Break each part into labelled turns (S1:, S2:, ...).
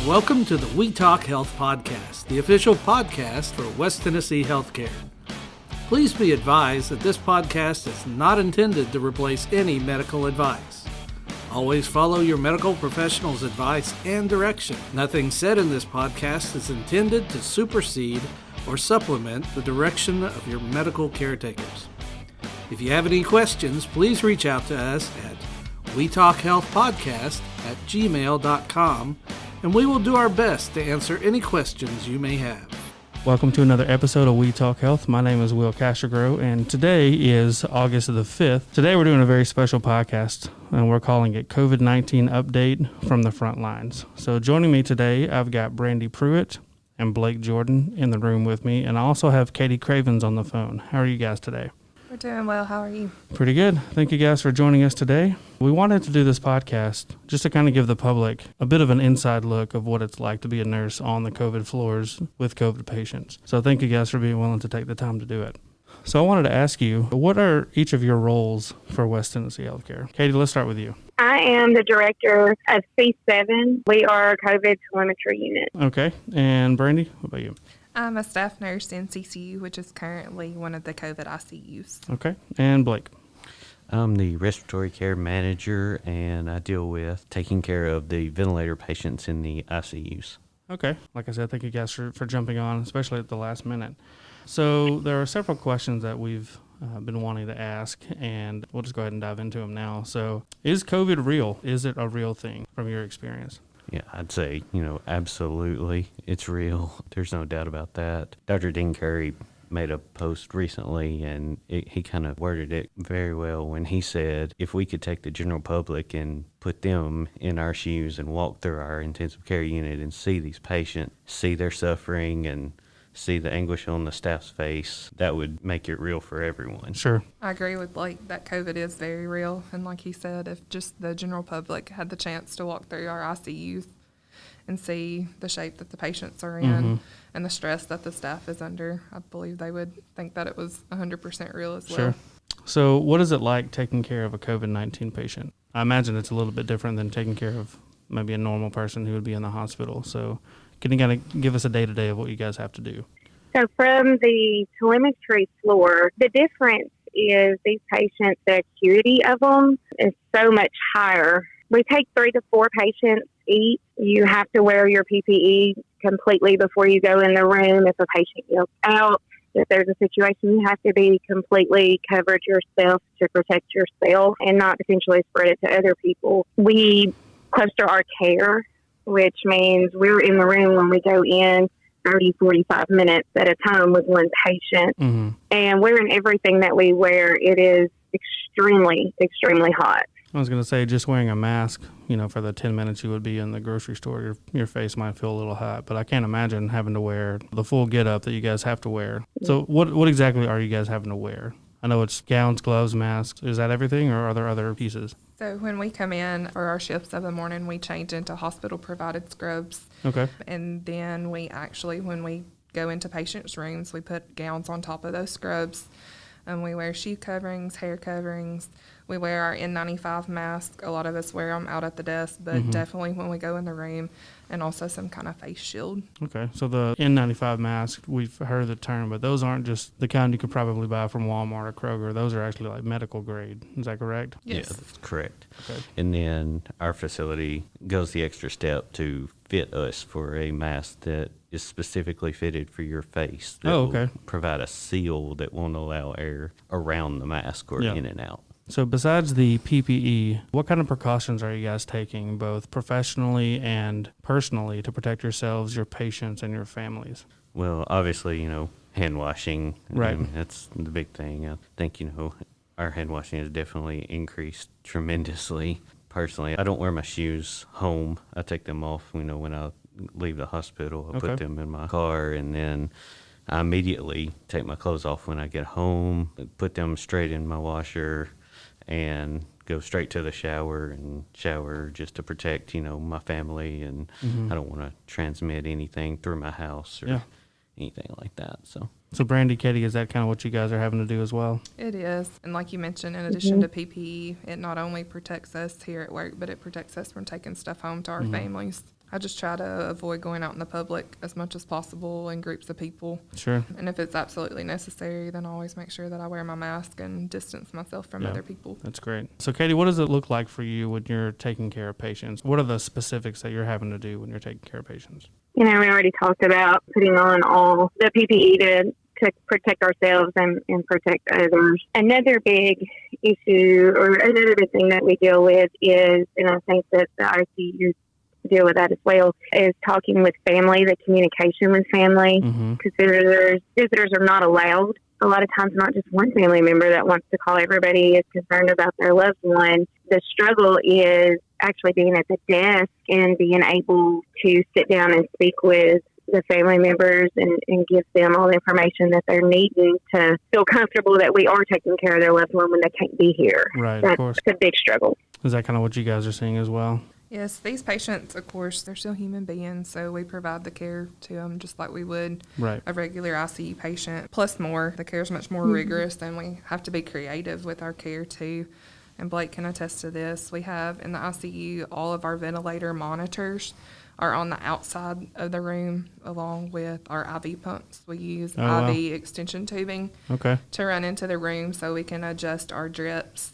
S1: Welcome to the We Talk Health Podcast, the official podcast for West Tennessee Healthcare. Please be advised that this podcast is not intended to replace any medical advice. Always follow your medical professional's advice and direction. Nothing said in this podcast is intended to supersede or supplement the direction of your medical caretakers. If you have any questions, please reach out to us at wetalkhealthpodcast@gmail.com, and we will do our best to answer any questions you may have.
S2: Welcome to another episode of We Talk Health. My name is Kwasigroh, and today is August the 5th. Today we're doing a very special podcast, and we're calling it Covid-19 Update from the Frontlines. So joining me today, I've got Brandi Pruitt and Blake Jordan in the room with me, and I also have Katy Cravins on the phone. How are you guys today?
S3: We're doing well. How are you?
S2: Pretty good. Thank you guys for joining us today. We wanted to do this podcast just to kind of give the public a bit of an inside look of what it's like to be a nurse on the COVID floors with COVID patients. So thank you guys for being willing to take the time to do it. So I wanted to ask you, what are each of your roles for West Tennessee Healthcare? Katy, let's start with you.
S4: I am the director of C7. We are a COVID telemetry unit.
S2: Okay. And Brandi, what about you?
S3: I'm a staff nurse in CCU, which is currently one of the COVID ICUs.
S2: Okay. And Blake?
S5: I'm the respiratory care manager, and I deal with taking care of the ventilator patients in the ICUs.
S2: Okay. Like I said, thank you guys for jumping on, especially at the last minute. So there are several questions that we've been wanting to ask, and we'll just go ahead and dive into them now. So is COVID real? Is it a real thing from your experience?
S5: Yeah, I'd say, absolutely, it's real. There's no doubt about that. Dr. Dean Curry made a post recently, and he kind of worded it very well when he said, if we could take the general public and put them in our shoes and walk through our intensive care unit and see these patients, see their suffering, and see the anguish on the staff's face, that would make it real for everyone.
S2: Sure.
S3: I agree with Blake that COVID is very real. And like he said, if just the general public had the chance to walk through our ICUs and see the shape that the patients are in and the stress that the staff is under, I believe they would think that it was 100% real as well.
S2: Sure. So what is it like taking care of a COVID-19 patient? I imagine it's a little bit different than taking care of maybe a normal person who would be in the hospital. So can you kind of give us a day-to-day of what you guys have to do?
S4: So from the telemetry floor, the difference is these patients, the acuity of them is so much higher. We take 3 to 4 patients each. You have to wear your PPE completely before you go in the room. If a patient yells out, if there's a situation, you have to be completely covered yourself to protect yourself and not potentially spread it to other people. We cluster our care, which means we're in the room when we go in 30, 45 minutes at a time with one patient. And wearing everything that we wear, it is extremely, extremely hot.
S2: I was going to say, just wearing a mask, for the 10 minutes you would be in the grocery store, your face might feel a little hot, but I can't imagine having to wear the full get-up that you guys have to wear. So what exactly are you guys having to wear? I know it's gowns, gloves, masks. Is that everything, or are there other pieces?
S3: So when we come in for our shifts of the morning, we change into hospital-provided scrubs.
S2: Okay.
S3: And then when we go into patients' rooms, we put gowns on top of those scrubs. And we wear shoe coverings, hair coverings. We wear our N95 mask. A lot of us wear them out at the desk, but definitely when we go in the room, and also some kind of face shield. Okay, so the N95 mask, we've heard the term, but those aren't just the kind you could probably buy from Walmart or Kroger. Those are actually like medical grade. Is that correct? Yes.
S5: Yeah, that's correct.
S2: Okay.
S5: And then our facility goes the extra step to fit us for a mask that is specifically fitted for your face. That will provide a seal that won't allow air around the mask or in and out.
S2: So besides the PPE, what kind of precautions are you guys taking, both professionally and personally, to protect yourselves, your patients, and your families?
S5: Well, obviously, hand washing.
S2: Right.
S5: That's the big thing. I think, our hand washing has definitely increased tremendously. Personally, I don't wear my shoes home. I take them off, when I leave the hospital. I put them in my car, and then I immediately take my clothes off when I get home, put them straight in my washer, and go straight to the shower and shower just to protect, my family, and I don't want to transmit anything through my house or anything like that. So
S2: Brandi, Katy, is that kind of what you guys are having to do as well?
S3: It is. And like you mentioned, in addition to PPE, it not only protects us here at work, but it protects us from taking stuff home to our families. I just try to avoid going out in the public as much as possible in groups of people.
S2: Sure.
S3: And if it's absolutely necessary, then I always make sure that I wear my mask and distance myself from other people.
S2: That's great. So, Katy, what does it look like for you when you're taking care of patients? What are the specifics that you're having to do when you're taking care of patients?
S4: We already talked about putting on all the PPE to protect ourselves and protect others. Another big issue or another big thing that we deal with is, and I think that the ICU deal with that as well, is talking with family, the communication with family. Because visitors are not allowed. A lot of times, not just one family member that wants to call. Everybody is concerned about their loved one. The struggle is actually being at the desk and being able to sit down and speak with the family members and give them all the information that they're needing to feel comfortable that we are taking care of their loved one when they can't be here.
S2: Right,
S4: That's
S2: of course.
S4: a big struggle.
S2: Is that kind of what you guys are seeing as well?
S3: Yes, these patients, of course, they're still human beings, so we provide the care to them just like we would a regular ICU patient, plus more. The care is much more rigorous, and we have to be creative with our care, too. And Blake can attest to this. We have in the ICU, all of our ventilator monitors are on the outside of the room, along with our IV pumps. We use IV extension tubing to run into the room so we can adjust our drips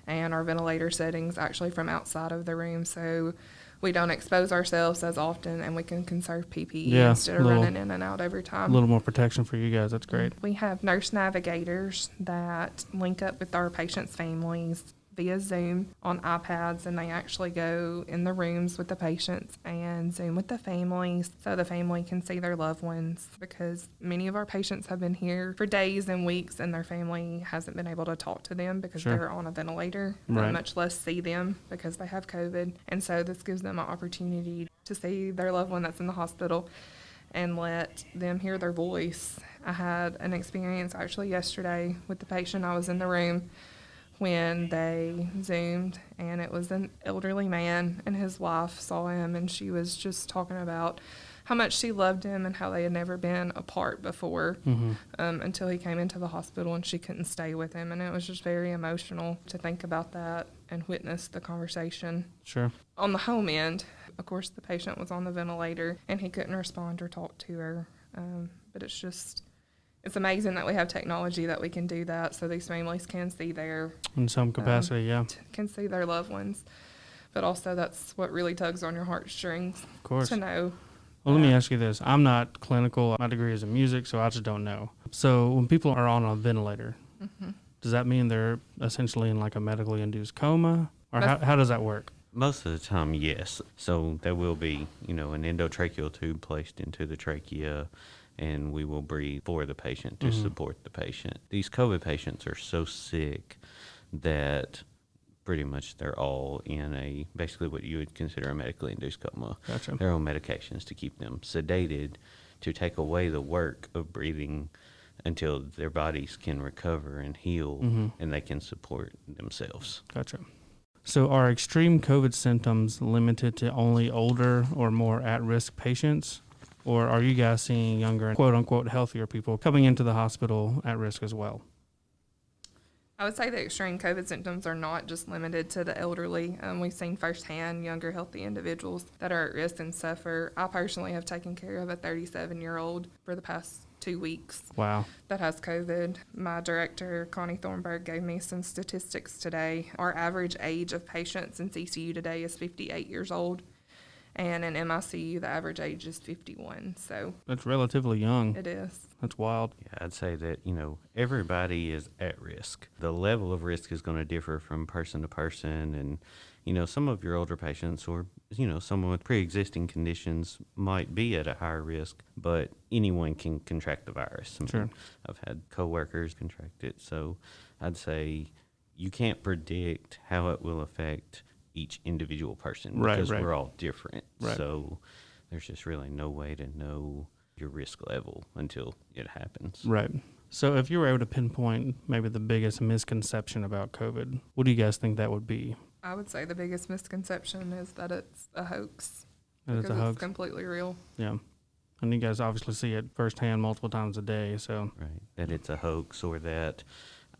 S3: and our ventilator settings actually from outside of the room, so we don't expose ourselves as often and we can conserve PPE instead of running in and out every time.
S2: A little more protection for you guys. That's great.
S3: We have nurse navigators that link up with our patients' families via Zoom on iPads, and they actually go in the rooms with the patients and Zoom with the families so the family can see their loved ones, because many of our patients have been here for days and weeks and their family hasn't been able to talk to them because they're on a ventilator, much less see them because they have COVID. And so this gives them an opportunity to see their loved one that's in the hospital and let them hear their voice. I had an experience actually yesterday with the patient. I was in the room when they Zoomed, and it was an elderly man, and his wife saw him, and she was just talking about how much she loved him and how they had never been apart before until he came into the hospital and she couldn't stay with him. And it was just very emotional to think about that and witness the conversation.
S2: Sure.
S3: On the home end, of course, the patient was on the ventilator, and he couldn't respond or talk to her. But it's amazing that we have technology that we can do that, so these families can see
S2: in some capacity,
S3: can see their loved ones. But also that's what really tugs on your heartstrings,
S2: of course,
S3: to know.
S2: Well, let me ask you this. I'm not clinical. My degree is in music, so I just don't know. So when people are on a ventilator, does that mean they're essentially in like a medically induced coma? Or how does that work?
S5: Most of the time, yes. So there will be, an endotracheal tube placed into the trachea, and we will breathe for the patient to support the patient. These COVID patients are so sick that pretty much they're all in basically what you would consider a medically induced coma.
S2: Gotcha.
S5: They're on medications to keep them sedated, to take away the work of breathing until their bodies can recover and heal and they can support themselves.
S2: Gotcha. So are extreme COVID symptoms limited to only older or more at-risk patients? Or are you guys seeing younger and quote-unquote healthier people coming into the hospital at risk as well?
S3: I would say the extreme COVID symptoms are not just limited to the elderly. We've seen firsthand younger, healthy individuals that are at risk and suffer. I personally have taken care of a 37-year-old for the past 2 weeks.
S2: Wow.
S3: That has COVID. My director, Connie Thornburg, gave me some statistics today. Our average age of patients in CCU today is 58 years old. And in MICU, the average age is 51. So
S2: that's relatively young.
S3: It is.
S2: That's wild.
S5: Yeah, I'd say that, everybody is at risk. The level of risk is going to differ from person to person. And, some of your older patients or, someone with pre-existing conditions might be at a higher risk, but anyone can contract the virus.
S2: Sure.
S5: I've had coworkers contract it. So I'd say you can't predict how it will affect each individual person because we're all different.
S2: Right.
S5: So there's just really no way to know your risk level until it happens.
S2: Right. So if you were able to pinpoint maybe the biggest misconception about COVID, what do you guys think that would be?
S3: I would say the biggest misconception is that it's a hoax.
S2: That it's a hoax?
S3: It's completely real.
S2: Yeah. And you guys obviously see it firsthand multiple times a day, so.
S5: Right. That it's a hoax or that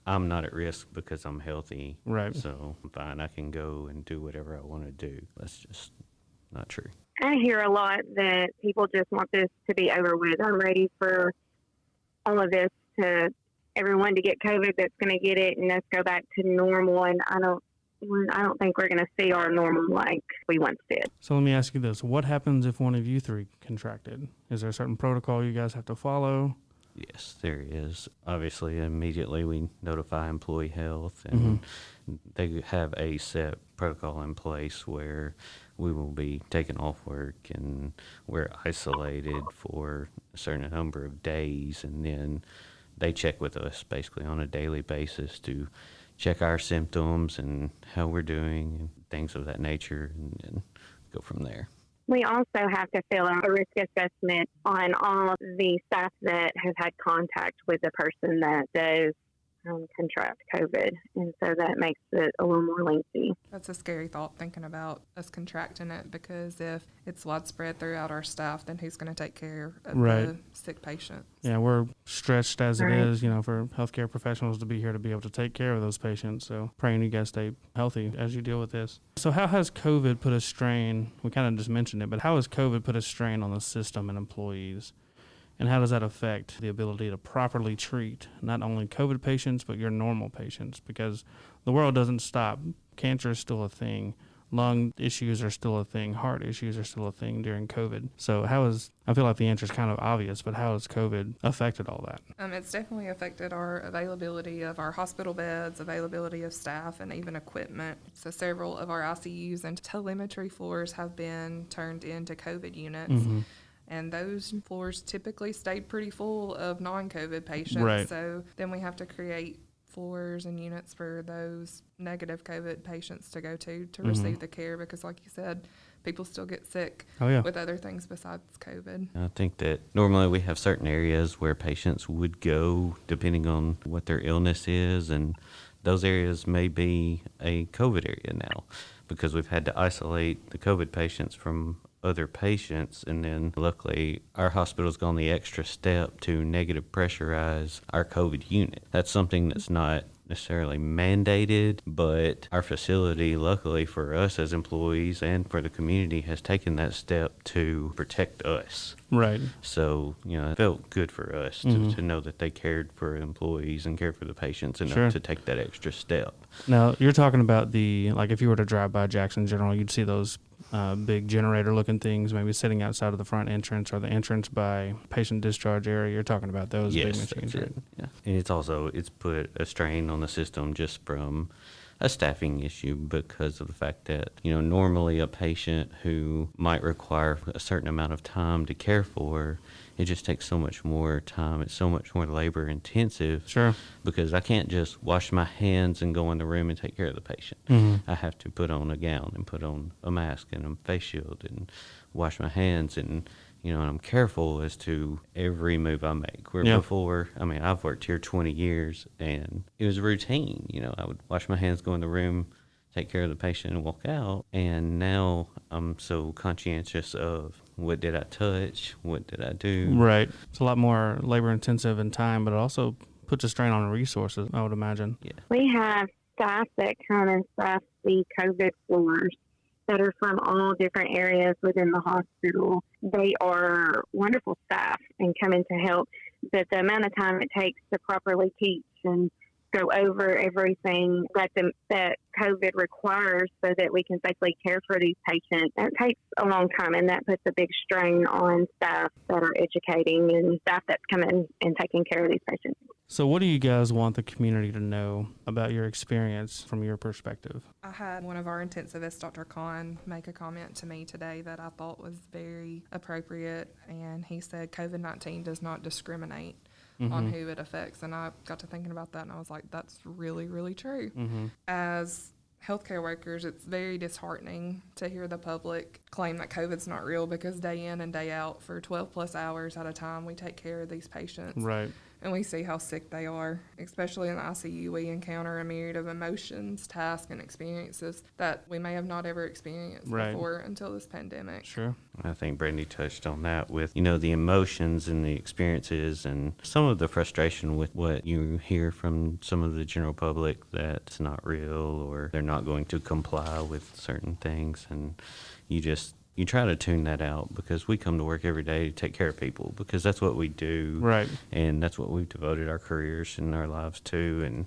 S5: I'm not at risk because I'm healthy.
S2: Right.
S5: So I'm fine. I can go and do whatever I want to do. That's just not true.
S4: I hear a lot that people just want this to be over with. I'm ready for all of this to everyone to get COVID that's going to get it and let's go back to normal. And I don't think we're going to see our normal like we once did.
S2: So let me ask you this. What happens if one of you three contracted? Is there a certain protocol you guys have to follow?
S5: Yes, there is. Obviously, immediately we notify employee health, and they have a set protocol in place where we will be taken off work and we're isolated for a certain number of days, and then they check with us basically on a daily basis to check our symptoms and how we're doing and things of that nature, and go from there.
S4: We also have to fill out a risk assessment on all of the staff that has had contact with the person that does contract COVID. And so that makes it a little more lengthy.
S3: That's a scary thought, thinking about us contracting it, because if it's widespread throughout our staff, then who's going to take care of the sick patients?
S2: Yeah, we're stretched as it is, for healthcare professionals to be here to be able to take care of those patients. So praying you guys stay healthy as you deal with this. So how has COVID put a strain, we kind of just mentioned it, but how has COVID put a strain on the system and employees? And how does that affect the ability to properly treat not only COVID patients, but your normal patients? Because the world doesn't stop. Cancer is still a thing. Lung issues are still a thing. Heart issues are still a thing during COVID. So I feel like the answer is kind of obvious, but how has COVID affected all that?
S3: It's definitely affected our availability of our hospital beds, availability of staff, and even equipment. So several of our ICUs and telemetry floors have been turned into COVID units. And those floors typically stayed pretty full of non-COVID patients.
S2: Right.
S3: So then we have to create floors and units for those negative COVID patients to go to receive the care, because like you said, people still get sick with other things besides COVID.
S5: I think that normally we have certain areas where patients would go depending on what their illness is, and those areas may be a COVID area now because we've had to isolate the COVID patients from other patients, and then luckily our hospital's gone the extra step to negative pressurize our COVID unit. That's something that's not necessarily mandated, but our facility, luckily for us as employees and for the community, has taken that step to protect us.
S2: Right.
S5: So, it felt good for us to know that they cared for employees and cared for the patients enough to take that extra step.
S2: Now, you're talking about if you were to drive by Jackson General, you'd see those big generator-looking things maybe sitting outside of the front entrance or the entrance by patient discharge area. You're talking about those big machines, right?
S5: Yeah. And it's put a strain on the system just from a staffing issue because of the fact that, normally a patient who might require a certain amount of time to care for, it just takes so much more time. It's so much more labor intensive.
S2: Sure.
S5: Because I can't just wash my hands and go in the room and take care of the patient. I have to put on a gown and put on a mask and a face shield and wash my hands, and and I'm careful as to every move I make. Where before, I've worked here 20 years and it was routine. I would wash my hands, go in the room, take care of the patient, and walk out. And now I'm so conscientious of what did I touch, what did I do.
S2: Right. It's a lot more labor intensive in time, but it also puts a strain on resources, I would imagine.
S5: Yeah.
S4: We have staff that come and staff the COVID floors that are from all different areas within the hospital. They are wonderful staff and come in to help, but the amount of time it takes to properly teach and go over everything that COVID requires so that we can safely care for these patients, it takes a long time, and that puts a big strain on staff that are educating and staff that's coming and taking care of these patients.
S2: So what do you guys want the community to know about your experience from your perspective?
S3: I had one of our intensivists, Dr. Khan, make a comment to me today that I thought was very appropriate, and he said COVID-19 does not discriminate on who it affects. And I got to thinking about that, and I was like, that's really, really true. As healthcare workers, it's very disheartening to hear the public claim that COVID's not real, because day in and day out for 12 plus hours at a time, we take care of these patients.
S2: Right.
S3: And we see how sick they are. Especially in the ICU, we encounter a myriad of emotions, tasks, and experiences that we may have not ever experienced before until this pandemic.
S2: Sure.
S5: I think Brandi touched on that with, the emotions and the experiences and some of the frustration with what you hear from some of the general public that it's not real or they're not going to comply with certain things. And you just you try to tune that out, because we come to work every day to take care of people, because that's what we do.
S2: Right.
S5: And that's what we've devoted our careers and our lives to. And,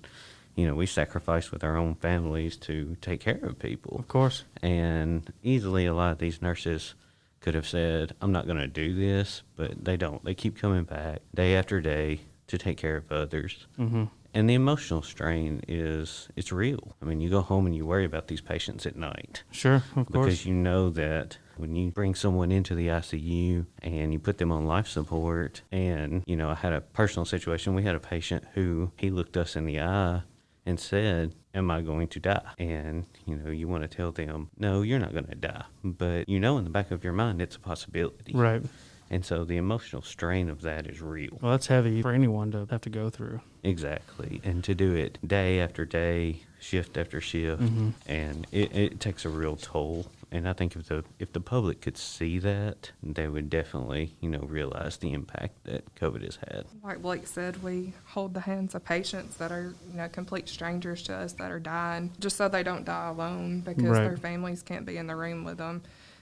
S5: we sacrifice with our own families to take care of people.
S2: Of course.
S5: And easily a lot of these nurses could have said, I'm not going to do this, but they don't. They keep coming back day after day to take care of others.
S2: Mm-hmm.
S5: And the emotional strain it's real. I mean, you go home and you worry about these patients at night.
S2: Sure, of course.
S5: Because you know that when you bring someone into the ICU and you put them on life support, and, I had a personal situation. We had a patient who, he looked us in the eye and said, am I going to die? And, you want to tell them, no, you're not going to die. But, in the back of your mind, it's a possibility.
S2: Right.
S5: And so the emotional strain of that is real.
S2: Well, that's heavy for anyone to have to go through.
S5: Exactly. And to do it day after day, shift after shift,
S2: Mm-hmm.
S5: and it takes a real toll. And I think if the public could see that, they would definitely, realize the impact that COVID has had.
S3: Like Blake said, we hold the hands of patients that are, complete strangers to us that are dying, just so they don't die alone, because
S2: Right.
S3: their families can't be in the room with them.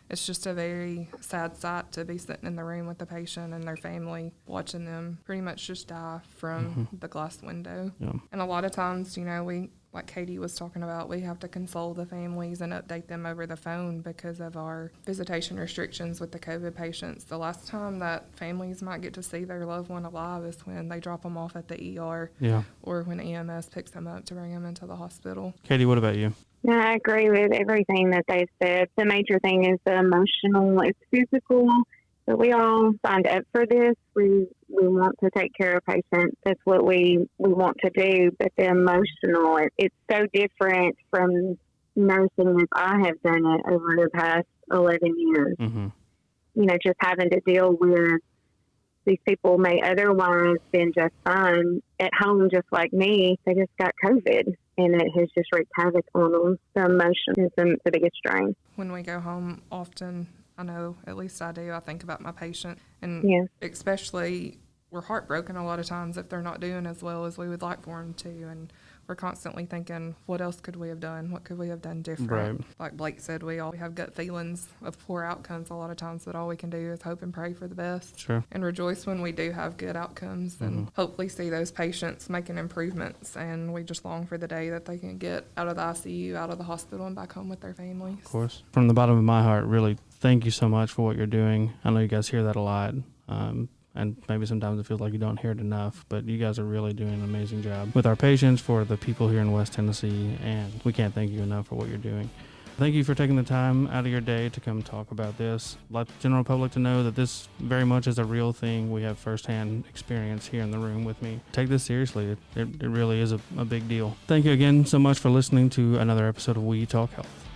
S3: It's just a very sad sight to be sitting in the room with the patient and their family, watching them pretty much just die from the glass window.
S2: Yeah.
S3: And a lot of times, we, like Katy was talking about, we have to console the families and update them over the phone because of our visitation restrictions with the COVID patients. The last time that families might get to see their loved one alive is when they drop them off at the ER,
S2: Yeah.
S3: or when EMS picks them up to bring them into the hospital.
S2: Katy, what about you?
S4: No, I agree with everything that they've said. The major thing is the emotional. It's physical, but we all signed up for this. We want to take care of patients. That's what we want to do. But the emotional, it's so different from nursing as I have done it over the past 11 years.
S2: Mm-hmm.
S4: Just having to deal with these people may otherwise been just fine at home, just like me. They just got COVID, and it has just wreaked havoc on them. The emotion is the biggest strain.
S3: When we go home, often, I know, at least I do, I think about my patient. And
S4: Yes.
S3: especially, we're heartbroken a lot of times if they're not doing as well as we would like for them to. And we're constantly thinking, what else could we have done? What could we have done different?
S2: Right.
S3: Like Blake said, we all have gut feelings of poor outcomes a lot of times, but all we can do is hope and pray for the best.
S2: Sure.
S3: And rejoice when we do have good outcomes, and hopefully see those patients making improvements. And we just long for the day that they can get out of the ICU, out of the hospital, and back home with their families.
S2: Of course. From the bottom of my heart, really, thank you so much for what you're doing. I know you guys hear that a lot. And maybe sometimes it feels like you don't hear it enough, but you guys are really doing an amazing job with our patients, for the people here in West Tennessee, and we can't thank you enough for what you're doing. Thank you for taking the time out of your day to come talk about this. Let the general public to know that this very much is a real thing. We have firsthand experience here in the room with me. Take this seriously. It really is a big deal. Thank you again so much for listening to another episode of We Talk Health.